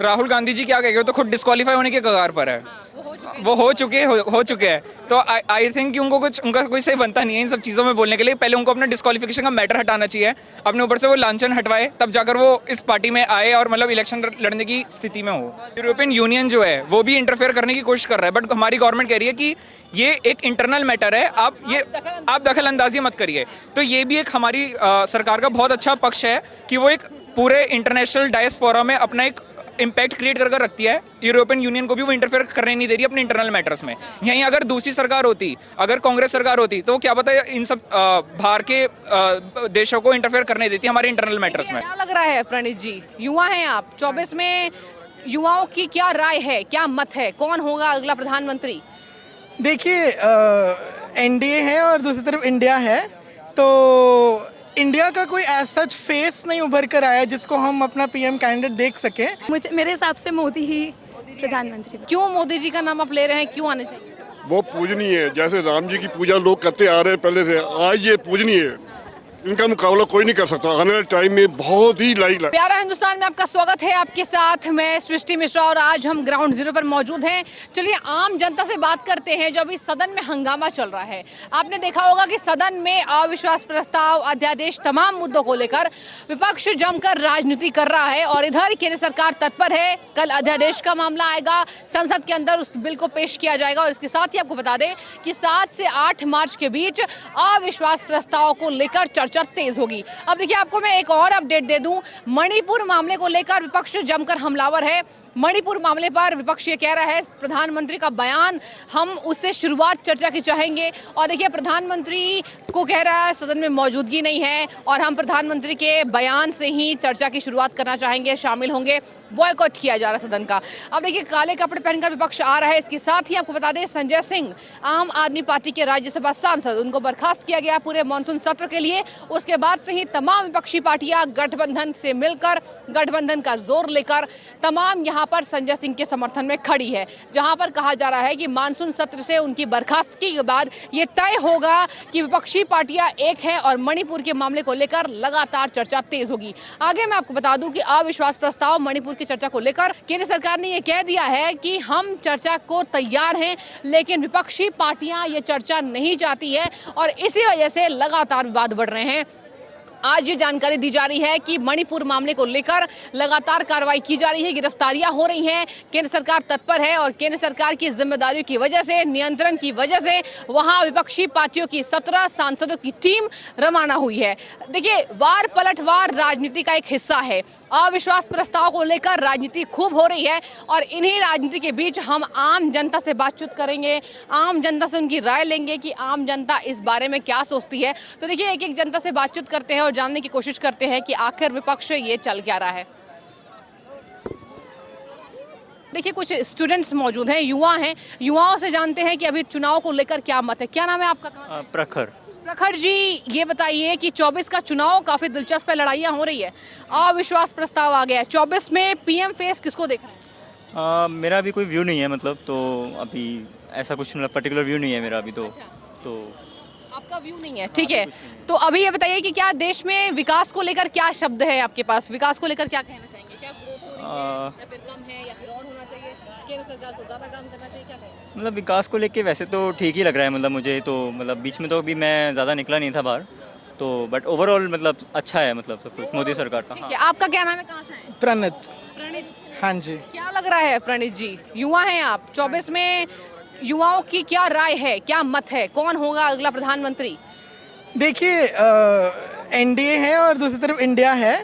राहुल गांधी जी क्या कहेंगे, वो तो खुद डिस्क्वालीफाई होने के कगार पर है। वो हो चुके हैं। तो आई थिंक कि उनका कोई सही बनता नहीं है इन सब चीज़ों में बोलने के लिए। पहले उनको अपना डिस्क्वालिफिकेशन का मैटर हटाना चाहिए, अपने ऊपर से वो लांछन हटवाए, तब जाकर वो इस पार्टी में आए और मतलब इलेक्शन लड़ने की स्थिति में हो। यूरोपियन यूनियन जो है वो भी इंटरफेयर करने की कोशिश कर रहा है, बट हमारी गवर्नमेंट कह रही है कि ये एक इंटरनल मैटर है, आप दखल अंदाजी मत करिए। तो ये भी एक हमारी सरकार का बहुत अच्छा पक्ष है कि वो एक पूरे इंटरनेशनल डायस्पोरा में अपना एक इम्पैक्ट क्रिएट कर रखती है। यूरोपियन यूनियन को भी वो इंटरफेयर करने नहीं दे रही अपने इंटरनल मैटर्स में। यहीं अगर दूसरी सरकार होती, अगर कांग्रेस सरकार होती, तो क्या पता इन सब बाहर के देशों को इंटरफेयर करने देती हमारे इंटरनल मैटर्स में। क्या लग रहा है प्रणीत जी, युवा हैं आप, 24 में युवाओं की क्या राय है, क्या मत है, कौन होगा अगला प्रधानमंत्री? देखिए, एनडीए है और दूसरी तरफ इंडिया है, तो इंडिया का कोई एज सच फेस नहीं उभर कर आया जिसको हम अपना पीएम कैंडिडेट देख सके। मेरे हिसाब से मोदी ही प्रधानमंत्री। क्यों मोदी जी का नाम आप ले रहे हैं, क्यों आने चाहिए? वो पूजनीय है, जैसे राम जी की पूजा लोग करते आ रहे हैं पहले से, आज ये पूजनीय है। इनका मुकाबला कोई नहीं कर सकता। आने वाले टाइम में बहुत ही लाइक। प्यारा हिंदुस्तान में आपका स्वागत है, आपके साथ मैं सृष्टि मिश्रा और आज हम ग्राउंड जीरो पर मौजूद हैं। चलिए आम जनता से बात करते हैं। जो अभी सदन में हंगामा चल रहा है, आपने देखा होगा कि सदन में अविश्वास प्रस्ताव, अध्यादेश, तमाम मुद्दों को लेकर विपक्ष जमकर राजनीति कर रहा है और इधर केंद्र सरकार तत्पर है। कल अध्यादेश का मामला आएगा, संसद के अंदर उस बिल को पेश किया जाएगा और इसके साथ ही आपको बता दें कि 7 से 8 मार्च के बीच अविश्वास प्रस्ताव को लेकर चर्चा तेज होगी। अब देखिए, आपको मैं एक और अपडेट दे दूं, मणिपुर मामले को लेकर विपक्ष जमकर हमलावर है। मणिपुर मामले पर विपक्ष ये कह रहा है, प्रधानमंत्री का बयान, हम उससे शुरुआत चर्चा की चाहेंगे। और देखिए, प्रधानमंत्री को कह रहा है सदन में मौजूदगी नहीं है और हम प्रधानमंत्री के बयान से ही चर्चा की शुरुआत करना चाहेंगे, शामिल होंगे, बॉयकॉट किया जा रहा है सदन का। अब देखिए, काले कपड़े पहनकर विपक्ष आ रहा है। इसके साथ ही आपको बता दें, संजय सिंह, आम आदमी पार्टी के राज्यसभा सांसद, उनको बर्खास्त किया गया पूरे मानसून सत्र के लिए। उसके बाद से ही तमाम विपक्षी पार्टियां गठबंधन से मिलकर, गठबंधन का जोर लेकर तमाम यहाँ पर संजय सिंह के समर्थन में खड़ी है, जहां पर कहा जा रहा है कि मानसून सत्र से उनकी बर्खास्तगी के बाद ये तय होगा कि विपक्षी पार्टियां एक हैं और मणिपुर के मामले को लेकर लगातार चर्चा तेज होगी। आगे मैं आपको बता दूं कि अविश्वास प्रस्ताव, मणिपुर की चर्चा को लेकर केंद्र सरकार ने यह कह दिया है कि हम चर्चा को तैयार हैं, लेकिन विपक्षी पार्टियां ये चर्चा नहीं चाहती है और इसी वजह से लगातार विवाद बढ़ रहे हैं। आज ये जानकारी दी जा रही है कि मणिपुर मामले को लेकर लगातार कार्रवाई की जा रही है, गिरफ्तारियां हो रही हैं, केंद्र सरकार तत्पर है और केंद्र सरकार की जिम्मेदारियों की वजह से, नियंत्रण की वजह से वहां विपक्षी पार्टियों की 17 सांसदों की टीम रवाना हुई है। देखिए, वार पलटवार राजनीति का एक हिस्सा है। अविश्वास प्रस्ताव को लेकर राजनीति खूब हो रही है और इन्हीं राजनीति के बीच हम आम जनता से बातचीत करेंगे, आम जनता से उनकी राय लेंगे कि आम जनता इस बारे में क्या सोचती है। तो देखिए, एक एक जनता से बातचीत करते हैं और जानने की कोशिश करते हैं कि आखिर विपक्ष ये चल क्या रहा है। देखिए, कुछ स्टूडेंट्स मौजूद हैं, युवा हैं, युवाओं से जानते हैं कि अभी चुनाव को लेकर क्या मत है। क्या नाम है आपका? प्रखर। प्रखर जी, ये बताइए कि 24 का चुनाव, काफी दिलचस्प लड़ाइयाँ हो रही है, अविश्वास प्रस्ताव आ गया है, 24 में पीएम फेस किसको देख रहे हैं? मेरा अभी कोई व्यू नहीं है, मतलब तो अभी ऐसा कुछ मतलब पर्टिकुलर व्यू नहीं है मेरा अभी तो। तो आपका व्यू नहीं है, ठीक है। तो अभी ये बताइए कि क्या देश में विकास को लेकर क्या शब्द है आपके पास, विकास को लेकर क्या कहना चाहेंगे? क्या ग्रोथ हो रही है या फिर कम है या फिर और होना चाहिए? केंद्र सरकार को ज़्यादा काम करना चाहिए, क्या कहेंगे? मतलब विकास को लेके वैसे तो ठीक ही लग रहा है, मतलब मुझे तो, मतलब बीच में तो अभी मैं ज़्यादा निकला नहीं था बाहर तो, बट ओवरऑल मतलब अच्छा है, मतलब सब कुछ मोदी सरकार का। ठीक है, आपका क्या नाम है, कहाँ से हैं? प्रणित। प्रणीत। हाँ जी। क्या लग रहा है प्रणीत जी, युवा हैं आप, 24 में युवाओं की क्या राय है, क्या मत है, कौन होगा अगला प्रधानमंत्री? देखिए, एनडीए है और दूसरी तरफ इंडिया है,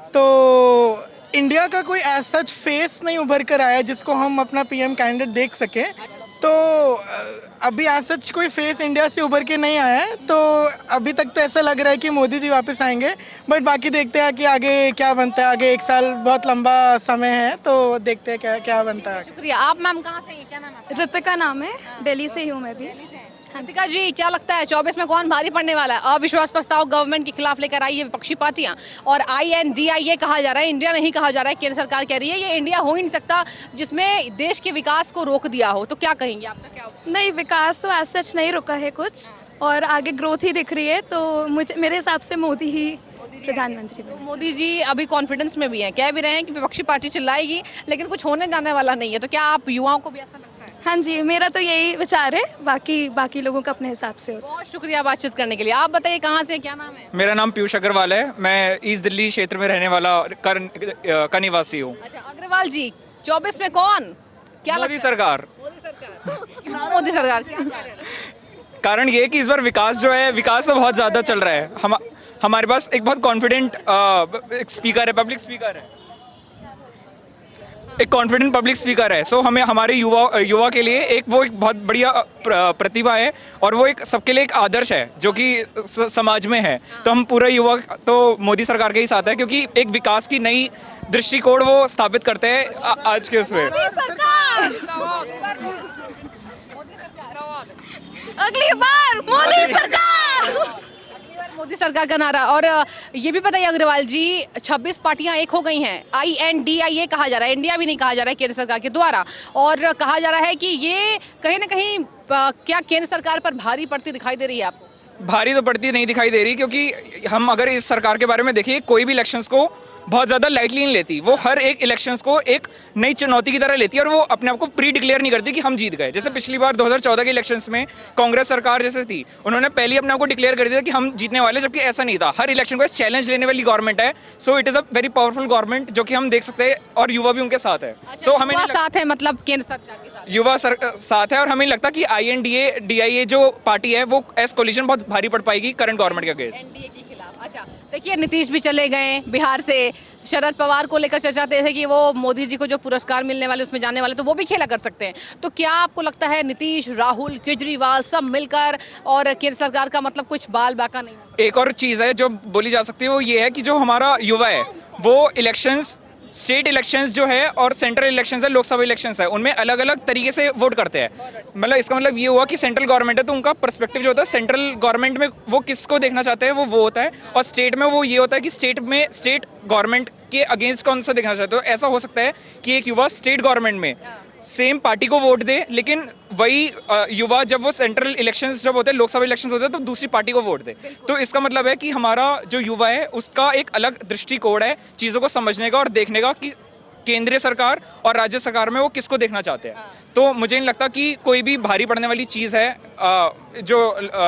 तो इंडिया का कोई एज सच फेस नहीं उभर कर आया जिसको हम अपना पीएम कैंडिडेट देख सके। तो अभी एज सच कोई फेस इंडिया से उभर के नहीं आया है, तो अभी तक तो ऐसा लग रहा है कि मोदी जी वापस आएंगे, बट बाकी देखते हैं कि आगे क्या बनता है। आगे 1 साल बहुत लंबा समय है, तो देखते हैं क्या क्या बनता है। शुक्रिया। आप मैम कहाँ से हैं, क्या नाम है आपका? ऋतिका नाम है, दिल्ली से ही हूँ मैं भी। ऋतिका जी, क्या लगता है 24 में कौन भारी पड़ने वाला है? अविश्वास प्रस्ताव गवर्नमेंट के खिलाफ लेकर आई है विपक्षी पार्टियां और INDI ये कहा जा रहा है, इंडिया नहीं कहा जा रहा है, केंद्र सरकार कह रही है ये इंडिया हो ही नहीं सकता जिसमें देश के विकास को रोक दिया हो। तो क्या कहेंगे, आपका क्या होगा? नहीं, विकास तो एज सच नहीं रुका है कुछ और आगे ग्रोथ ही दिख रही है, तो मुझे मेरे हिसाब से मोदी ही प्रधानमंत्री तो बने। मोदी जी अभी कॉन्फिडेंस में भी हैं, कह भी रहे हैं कि विपक्षी पार्टी चिल्लाएगी लेकिन कुछ होने जाने वाला नहीं है, तो क्या आप युवाओं को भी ऐसा लगता है? हाँ जी, मेरा तो यही विचार है, बाकी लोगों का अपने हिसाब से होता है। बहुत शुक्रिया बातचीत करने के लिए। आप बताइए कहाँ से हैं, क्या नाम है? मेरा नाम पीयूष अग्रवाल है। मैं ईस्ट दिल्ली क्षेत्र में रहने वाला का निवासी हूँ। अच्छा अग्रवाल जी, 24 में कौन, क्या मोदी लगता है? सरकार। मोदी सरकार। क्यों मोदी सरकार, क्या कारण? कारण ये है कि इस बार विकास तो बहुत ज़्यादा चल रहा है। हमारे पास एक बहुत कॉन्फिडेंट स्पीकर है, पब्लिक स्पीकर है, एक कॉन्फिडेंट पब्लिक स्पीकर है। सो हमें हमारे युवा के लिए एक बहुत बढ़िया प्रतिभा है और वो एक सबके लिए एक आदर्श है जो कि समाज में है। तो हम पूरा युवा तो मोदी सरकार के ही साथ है, क्योंकि एक विकास की नई दृष्टिकोण वो स्थापित करते हैं आज के उसमें। अगली बार मोदी सरकार, मोदी सरकार का नारा। और ये भी बताइए अग्रवाल जी, 26 पार्टियां एक हो गई हैं, INDIA कहा जा रहा है, इंडिया भी नहीं कहा जा रहा है केंद्र सरकार के द्वारा, और कहा जा रहा है कि ये कहीं ना कहीं क्या केंद्र सरकार पर भारी पड़ती दिखाई दे रही है आपको? भारी तो पड़ती नहीं दिखाई दे रही, क्योंकि हम अगर इस सरकार के बारे में देखिए, कोई भी इलेक्शंस को बहुत ज़्यादा लाइटली नहीं लेती। वो हर एक इलेक्शंस को एक नई चुनौती की तरह लेती है और वो अपने आप को प्री डिक्लेयर नहीं करती कि हम जीत गए। जैसे पिछली बार 2014 के इलेक्शंस में कांग्रेस सरकार जैसे थी, उन्होंने पहले अपने आप को डिक्लेयर कर दिया कि हम जीतने वाले, जबकि ऐसा नहीं था। हर इलेक्शन को चैलेंज लेने वाली गवर्नमेंट है। So it is a very powerful government जो कि हम देख सकते हैं, और युवा भी उनके साथ है। सो हमें युवा साथ है, मतलब केंद्र सरकार के साथ युवा साथ है, और हमें लगता है कि INDIA जो पार्टी है वो एस कोलिशन बहुत भारी पड़ पाएगी करंट गवर्नमेंट के अगेंस्ट। NDA के खिलाफ। अच्छा देखिए, नीतीश भी चले गए बिहार से, शरद पवार को लेकर चर्चा थे कि वो मोदी जी को जो पुरस्कार मिलने वाले उसमें जाने वाले, तो वो भी खेला कर सकते हैं। तो क्या आपको लगता है नीतीश, राहुल, केजरीवाल सब मिलकर और केंद्र सरकार का मतलब कुछ बाल बाका नहीं? एक और चीज़ है जो बोली जा सकती है, वो ये है कि जो हमारा युवा है वो इलेक्शंस, स्टेट इलेक्शंस जो है और सेंट्रल इलेक्शंस है, लोकसभा इलेक्शंस है, उनमें अलग अलग तरीके से वोट करते हैं। मतलब इसका मतलब ये हुआ कि सेंट्रल गवर्नमेंट है तो उनका पर्सपेक्टिव जो होता है सेंट्रल गवर्नमेंट में वो किसको देखना चाहते हैं वो होता है, और स्टेट में वो ये होता है कि स्टेट गवर्नमेंट के अगेंस्ट कौन सा देखना चाहते हो। ऐसा हो सकता है कि एक युवा स्टेट गवर्नमेंट में सेम पार्टी को वोट दे, लेकिन वही युवा जब वो सेंट्रल इलेक्शंस जब होते हैं, लोकसभा इलेक्शंस होते हैं, तो दूसरी पार्टी को वोट दे। तो इसका मतलब है कि हमारा जो युवा है उसका एक अलग दृष्टिकोण है चीज़ों को समझने का और देखने का कि केंद्रीय सरकार और राज्य सरकार में वो किसको देखना चाहते हैं। तो मुझे नहीं लगता कि कोई भी भारी पड़ने वाली चीज़ है जो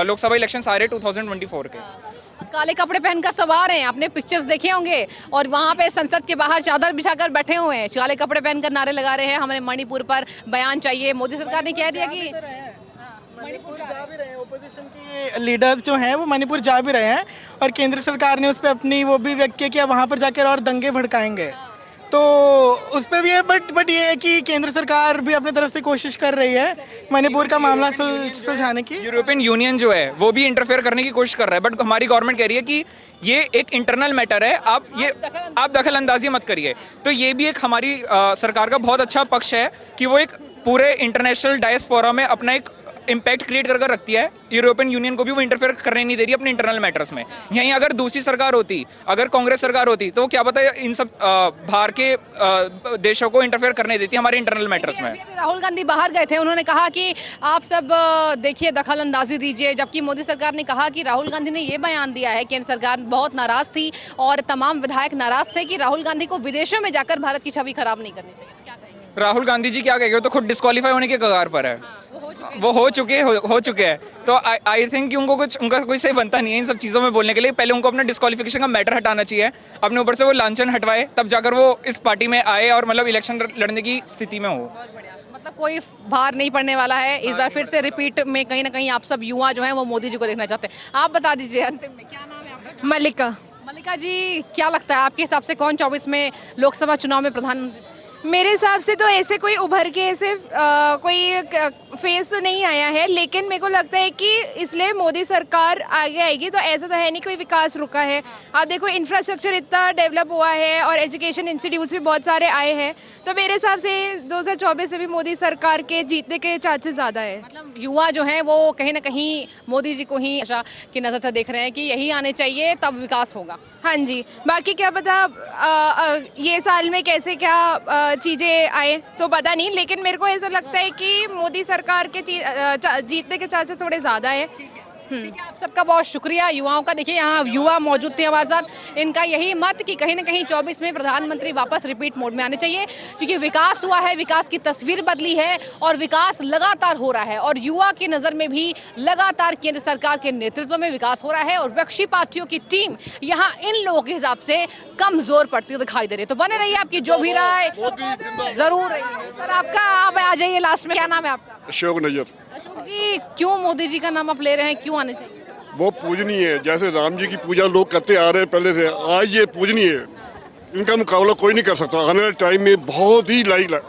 लोकसभा इलेक्शंस आ रहे 2024 के। काले कपड़े पहनकर सवार हैं, आपने पिक्चर्स देखे होंगे, और वहाँ पे संसद के बाहर चादर बिछाकर बैठे हुए हैं, काले कपड़े पहनकर नारे लगा रहे हैं हमें मणिपुर पर बयान चाहिए। मोदी सरकार ने कह दिया कि मणिपुर जा भी रहे हैं, ओपोजिशन के लीडर्स जो हैं वो मणिपुर जा भी रहे हैं, और केंद्र सरकार ने उस पर अपनी वो भी व्यक्त किया कि वहाँ पर जाकर और दंगे भड़काएंगे। तो उस पर भी है, बट ये है कि केंद्र सरकार भी अपनी तरफ से कोशिश कर रही है मणिपुर का मामला सुलझाने की। यूरोपियन यूनियन जो है वो भी इंटरफेयर करने की कोशिश कर रहा है, बट हमारी गवर्नमेंट कह रही है कि ये एक इंटरनल मैटर है, आप दखल अंदाजी मत करिए। तो ये भी एक हमारी सरकार का बहुत अच्छा पक्ष है कि वो एक पूरे इंटरनेशनल डायस्पोरा में अपना एक इम्पैक्ट क्रिएट कर रखती है। यूरोपियन यूनियन को भी वो इंटरफेयर करने नहीं दे रही अपने इंटरनल मैटर्स में। यहीं अगर दूसरी सरकार होती, अगर कांग्रेस सरकार होती, तो क्या पता इन सब बाहर के देशों को इंटरफेयर करने देती हमारे इंटरनल मैटर्स में। अभी राहुल गांधी बाहर गए थे, उन्होंने कहा कि आप सब देखिए दखल अंदाजी दीजिए, जबकि मोदी सरकार ने कहा कि राहुल गांधी ने ये बयान दिया है, केंद्र सरकार बहुत नाराज थी और तमाम विधायक नाराज थे कि राहुल गांधी को विदेशों में जाकर भारत की छवि खराब नहीं करनी चाहिए। तो क्या कहेंगे? राहुल गांधी जी क्या कहेंगे, तो खुद डिस्क्वालीफाई होने के कगार पर है। वो हो चुके हैं। तो आई थिंक कि उनका कोई सही बनता नहीं है इन सब चीज़ों में बोलने के लिए। पहले उनको अपना डिस्क्वालिफिकेशन का मैटर हटाना चाहिए, अपने ऊपर से वो लांछन हटवाए, तब जाकर वो इस पार्टी में आए और मतलब इलेक्शन लड़ने की स्थिति में हो। मतलब कोई भार नहीं पड़ने वाला है इस बार, फिर से रिपीट में कहीं ना कहीं आप सब युवा जो हैं वो मोदी जी को देखना चाहते हैं। आप बता दीजिए अंतिम में, क्या नाम है आपका? मल्लिका। मल्लिका जी, क्या लगता है आपके हिसाब से कौन 24 में लोकसभा चुनाव में प्रधानमंत्री? मेरे हिसाब से तो ऐसे कोई उभर के ऐसे कोई फेस तो नहीं आया है, लेकिन मेरे को लगता है कि इसलिए मोदी सरकार आगे आएगी। तो ऐसा तो है नहीं कोई विकास रुका है। आप देखो इंफ्रास्ट्रक्चर इतना डेवलप हुआ है और एजुकेशन इंस्टीट्यूट्स भी बहुत सारे आए हैं। तो मेरे हिसाब से 2024 में भी मोदी सरकार के जीतने के चांसेस ज़्यादा है। मतलब युवा जो हैं वो कहीं ना कहीं मोदी जी को ही की नज़र से देख रहे हैं कि यही आने चाहिए तब विकास होगा। हाँ जी, बाकी क्या पता ये साल में कैसे क्या चीज़ें आए तो पता नहीं, लेकिन मेरे को ऐसा लगता है कि मोदी सरकार के जीतने के चांसेस थोड़े ज़्यादा है। ठीक है, आप सबका बहुत शुक्रिया। युवाओं का देखिए, यहाँ युवा मौजूद थे हमारे साथ। इनका यही मत कि कहीं ना कहीं 24 में प्रधानमंत्री वापस रिपीट मोड में आने चाहिए, क्योंकि विकास हुआ है, विकास की तस्वीर बदली है और विकास लगातार हो रहा है। और युवा की नज़र में भी लगातार केंद्र सरकार के नेतृत्व में विकास हो रहा है और विपक्षी पार्टियों की टीम यहाँ इन लोगों के हिसाब से कमजोर पड़ती दिखाई दे रही है। तो बने रहिए, आपकी जो भी राय जरूर रही। सर आपका, आप आ जाइए लास्ट में, क्या नाम है आपका? अशोक नजर। अशोक जी, क्यों मोदी जी का नाम आप ले रहे हैं, क्यों आने चाहिए? वो पूजनीय है, जैसे राम जी की पूजा लोग करते आ रहे हैं पहले से, आज ये पूजनीय है। इनका मुकाबला कोई नहीं कर सकता। आने वाले टाइम में बहुत ही लाइक,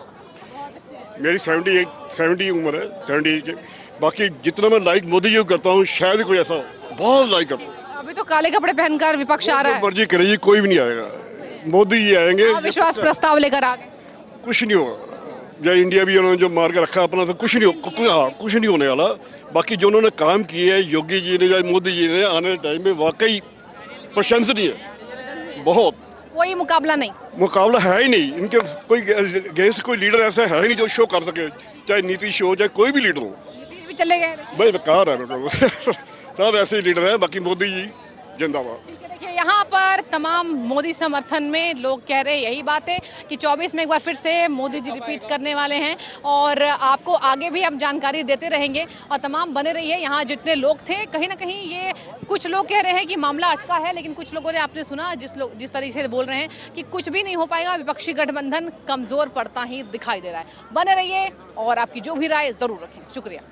मेरी 70 उम्र है, 78 की। बाकी जितना मैं लाइक मोदी जी को करता हूँ, शायद कोई ऐसा हो, बहुत लाइक करता हूँ। अभी तो काले कपड़े पहनकर विपक्ष आ रहा है, मर्जी करेगी, कोई भी नहीं आएगा, मोदी जी आएंगे। विश्वास प्रस्ताव लेकर आ गए। कुछ नहीं होगा। या इंडिया भी उन्होंने जो मार के रखा अपना, तो कुछ नहीं कुछ नहीं होने वाला। बाकी जो उन्होंने काम किए हैं योगी जी ने या मोदी जी ने, आने वाले टाइम में वाकई प्रशंसनीय है। बहुत कोई मुकाबला नहीं, मुकाबला है ही नहीं इनके। कोई गैस कोई लीडर ऐसा है ही नहीं जो शो कर सके, चाहे नीतीश हो चाहे कोई भी लीडर हो। नीतीश भी चले गए। भाई बेकार है सब ऐसे ही लीडर है। बाकी मोदी जी जिंदाबाद। ठीक है, देखिए यहाँ पर तमाम मोदी समर्थन में लोग कह रहे हैं यही बात है कि 24 में एक बार फिर से मोदी जी रिपीट करने वाले हैं और आपको आगे भी हम जानकारी देते रहेंगे और तमाम बने रहिए। यहाँ जितने लोग थे, कहीं ना कहीं ये कुछ लोग कह रहे हैं कि मामला अटका है, लेकिन कुछ लोगों ने, आपने सुना जिस तरीके से बोल रहे हैं कि कुछ भी नहीं हो पाएगा, विपक्षी गठबंधन कमजोर पड़ता ही दिखाई दे रहा है। बने रहिए और आपकी जो भी राय जरूर रखें। शुक्रिया।